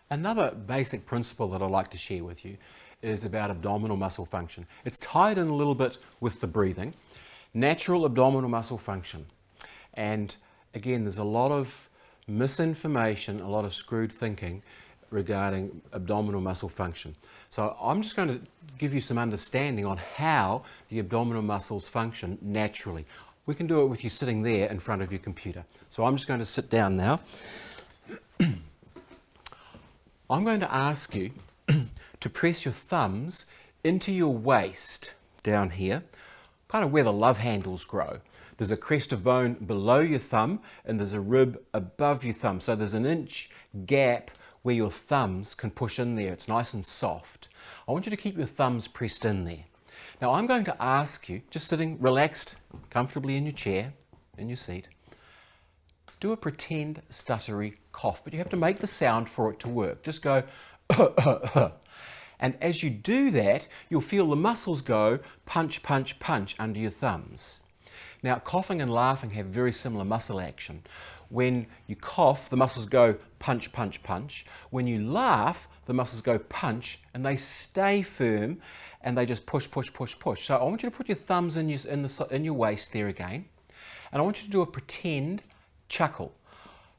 Another basic principle that I'd like to share with you is about abdominal muscle function. It's tied in a little bit with the breathing. Natural abdominal muscle function. And again, there's a lot of misinformation, a lot of screwed thinking regarding abdominal muscle function. So I'm just going to give you some understanding on how the abdominal muscles function naturally. We can do it with you sitting there in front of your computer. So I'm just going to sit down now. I'm going to ask you to press your thumbs into your waist down here, kind of where the love handles grow. There's a crest of bone below your thumb and there's a rib above your thumb. So there's an inch gap where your thumbs can push in there. It's nice and soft. I want you to keep your thumbs pressed in there. Now I'm going to ask you, just sitting relaxed, comfortably in your chair, in your seat, do a pretend stuttery cough, but you have to make the sound for it to work. Just go, and as you do that, you'll feel the muscles go punch, punch, punch under your thumbs. Now, coughing and laughing have very similar muscle action. When you cough, the muscles go punch, punch, punch. When you laugh, the muscles go punch, and they stay firm, and they just push, push, push, push. So I want you to put your thumbs in your waist there again, and I want you to do a pretend chuckle.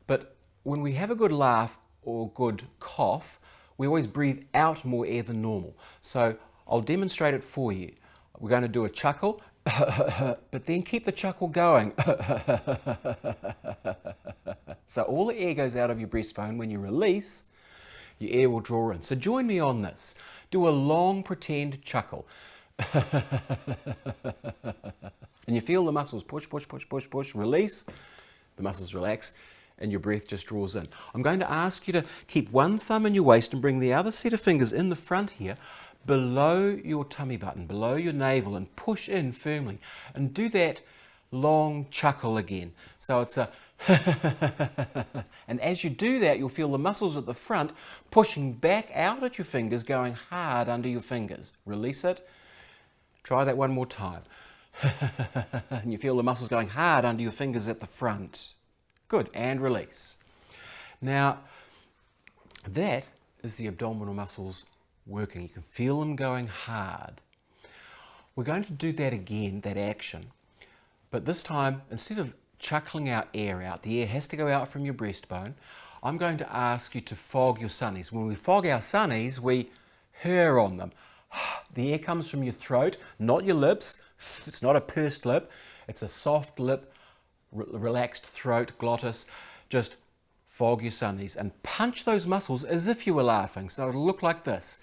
But when we have a good laugh or good cough, we always breathe out more air than normal. So I'll demonstrate it for you. We're going to do a chuckle, but then keep the chuckle going. So all the air goes out of your breastbone. When you release, your air will draw in. So join me on this. Do a long pretend chuckle. And you feel the muscles push, push, push, push, push, release. The muscles relax and your breath just draws in. I'm going to ask you to keep one thumb in your waist and bring the other set of fingers in the front here, below your tummy button, below your navel, and push in firmly. And do that long chuckle again. So it's a and as you do that, you'll feel the muscles at the front pushing back out at your fingers, going hard under your fingers. Release it. Try that one more time. And you feel the muscles going hard under your fingers at the front. Good, and release. Now, that is the abdominal muscles working. You can feel them going hard. We're going to do that again, that action. But this time, instead of chuckling out air out, the air has to go out from your breastbone. I'm going to ask you to fog your sunnies. When we fog our sunnies, we hurr on them. The air comes from your throat, not your lips. It's not a pursed lip. It's a soft lip, relaxed throat, glottis. Just fog your sunnies and punch those muscles as if you were laughing. So it'll look like this.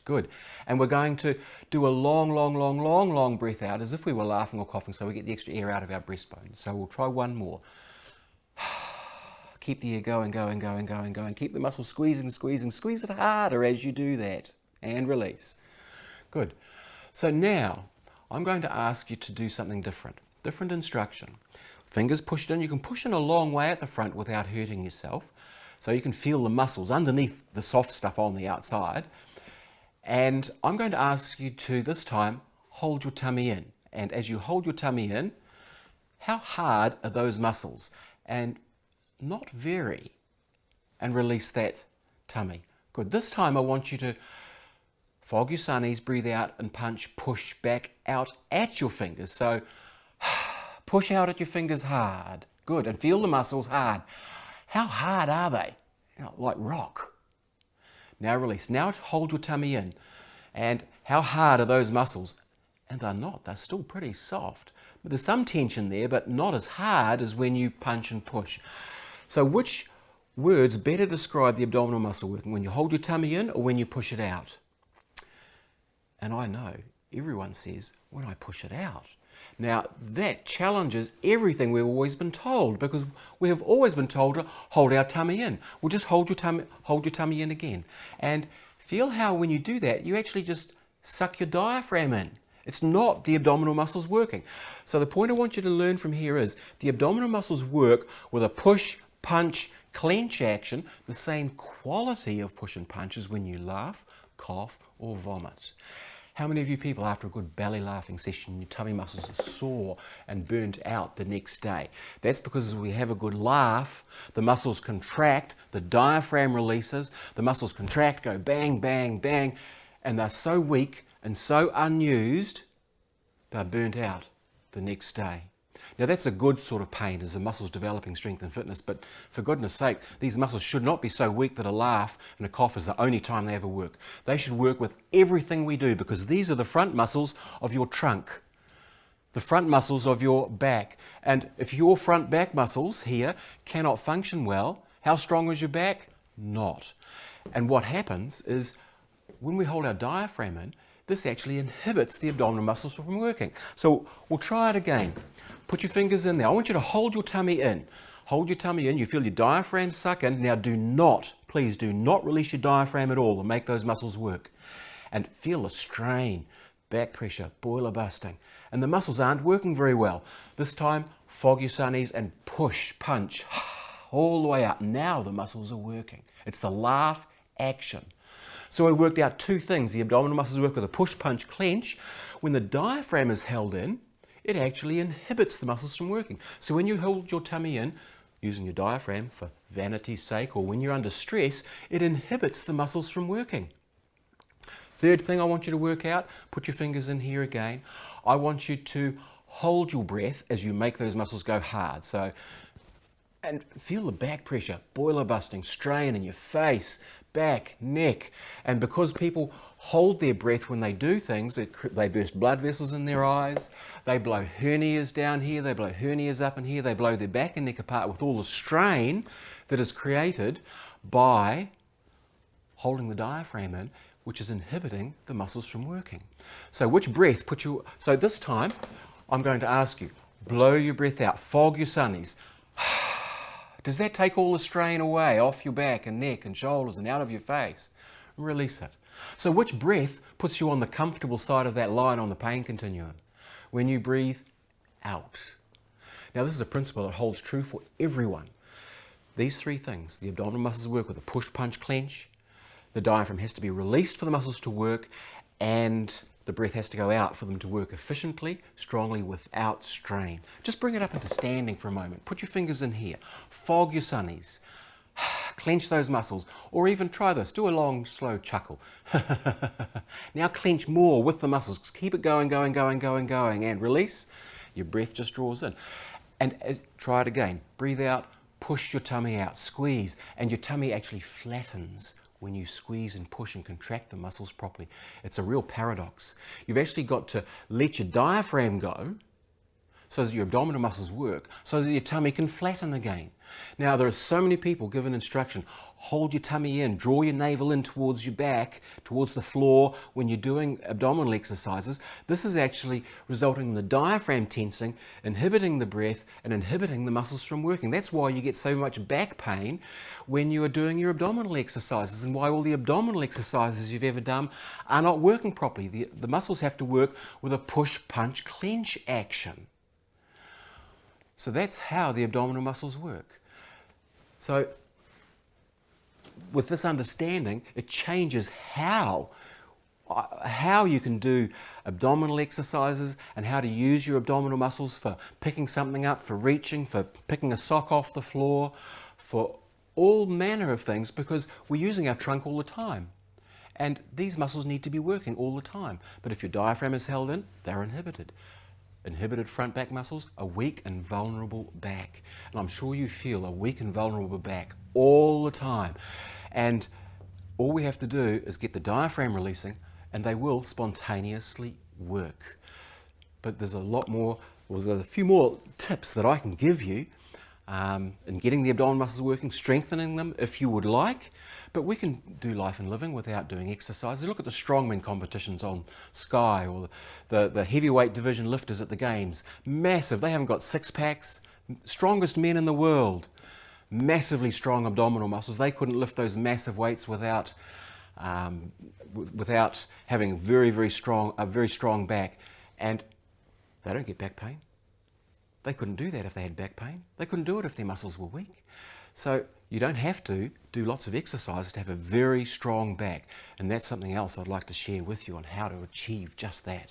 Good. And we're going to do a long, long, long, long, long breath out as if we were laughing or coughing, so we get the extra air out of our breastbone. So we'll try one more. Keep the air going, going, going, going, going. Keep the muscles squeezing, squeezing. Squeeze it harder as you do that. And release. Good. So now, I'm going to ask you to do something different. Different instruction. Fingers pushed in. You can push in a long way at the front without hurting yourself. So you can feel the muscles underneath the soft stuff on the outside. And I'm going to ask you to, this time, hold your tummy in. And as you hold your tummy in, how hard are those muscles? And not very. And release that tummy. Good. This time I want you to fog your sunnies, breathe out and punch, push back out at your fingers. So push out at your fingers hard. Good. And feel the muscles hard. How hard are they? Like rock. Now release. Now hold your tummy in. And how hard are those muscles? And they're not. They're still pretty soft. But there's some tension there, but not as hard as when you punch and push. So which words better describe the abdominal muscle working? When you hold your tummy in or when you push it out? And I know everyone says, when I push it out. Now, that challenges everything we've always been told, because we have always been told to hold our tummy in. Well, just hold your tummy in again. And feel how when you do that, you actually just suck your diaphragm in. It's not the abdominal muscles working. So the point I want you to learn from here is the abdominal muscles work with a push, punch, clench action, the same quality of push and punch as when you laugh, cough, or vomit. How many of you people, after a good belly laughing session, your tummy muscles are sore and burnt out the next day? That's because as we have a good laugh, the muscles contract, the diaphragm releases, the muscles contract, go bang, bang, bang, and they're so weak and so unused, they're burnt out the next day. Now that's a good sort of pain as the muscles developing strength and fitness, but for goodness sake, these muscles should not be so weak that a laugh and a cough is the only time they ever work. They should work with everything we do, because these are the front muscles of your trunk, the front muscles of your back. And if your front back muscles here cannot function well, how strong is your back? Not. And what happens is when we hold our diaphragm in, this actually inhibits the abdominal muscles from working. So we'll try it again. Put your fingers in there. I want you to hold your tummy in. Hold your tummy in. You feel your diaphragm suck in. Now do not, please do not release your diaphragm at all and make those muscles work. And feel the strain, back pressure, boiler busting. And the muscles aren't working very well. This time, fog your sunnies and push, punch, all the way up. Now the muscles are working. It's the laugh action. So I worked out two things. The abdominal muscles work with a push, punch, clench. When the diaphragm is held in, it actually inhibits the muscles from working. So when you hold your tummy in, using your diaphragm for vanity's sake, or when you're under stress, it inhibits the muscles from working. Third thing I want you to work out, put your fingers in here again. I want you to hold your breath as you make those muscles go hard. So, and feel the back pressure, boiler busting, strain in your face, back, neck. And because people hold their breath when they do things, they burst blood vessels in their eyes, they blow hernias down here, they blow hernias up in here, they blow their back and neck apart with all the strain that is created by holding the diaphragm in, which is inhibiting the muscles from working. So which breath so this time I'm going to ask you, blow your breath out, fog your sunnies. Does that take all the strain away off your back and neck and shoulders and out of your face? Release it. So which breath puts you on the comfortable side of that line on the pain continuum? When you breathe out. Now this is a principle that holds true for everyone. These three things, the abdominal muscles work with a push, punch, clench, the diaphragm has to be released for the muscles to work, and the breath has to go out for them to work efficiently, strongly, without strain. Just bring it up into standing for a moment. Put your fingers in here. Fog your sunnies. Clench those muscles. Or even try this. Do a long, slow chuckle. Now clench more with the muscles. Keep it going, going, going, going, going. And release. Your breath just draws in. And try it again. Breathe out. Push your tummy out. Squeeze. And your tummy actually flattens when you squeeze and push and contract the muscles properly. It's a real paradox. You've actually got to let your diaphragm go so that your abdominal muscles work, so that your tummy can flatten again. Now, there are so many people given instruction, hold your tummy in, draw your navel in towards your back, towards the floor when you're doing abdominal exercises. This is actually resulting in the diaphragm tensing, inhibiting the breath and inhibiting the muscles from working. That's why you get so much back pain when you are doing your abdominal exercises, and why all the abdominal exercises you've ever done are not working properly. The muscles have to work with a push, punch, clench action. So that's how the abdominal muscles work. So with this understanding, it changes how you can do abdominal exercises and how to use your abdominal muscles for picking something up, for reaching, for picking a sock off the floor, for all manner of things, because we're using our trunk all the time. And these muscles need to be working all the time. But if your diaphragm is held in, they're inhibited. Inhibited front back muscles, a weak and vulnerable back. And I'm sure you feel a weak and vulnerable back all the time. And all we have to do is get the diaphragm releasing, and they will spontaneously work. But there's a lot more, there's a few more tips that I can give you in getting the abdominal muscles working, strengthening them if you would like. But we can do life and living without doing exercises. Look at the strongmen competitions on Sky, or the heavyweight division lifters at the games. Massive. They haven't got six packs. Strongest men in the world. Massively strong abdominal muscles. They couldn't lift those massive weights without having a very strong back. And they don't get back pain. They couldn't do that if they had back pain. They couldn't do it if their muscles were weak. So You don't have to do lots of exercises to have a very strong back, and that's something else I'd like to share with you on how to achieve just that.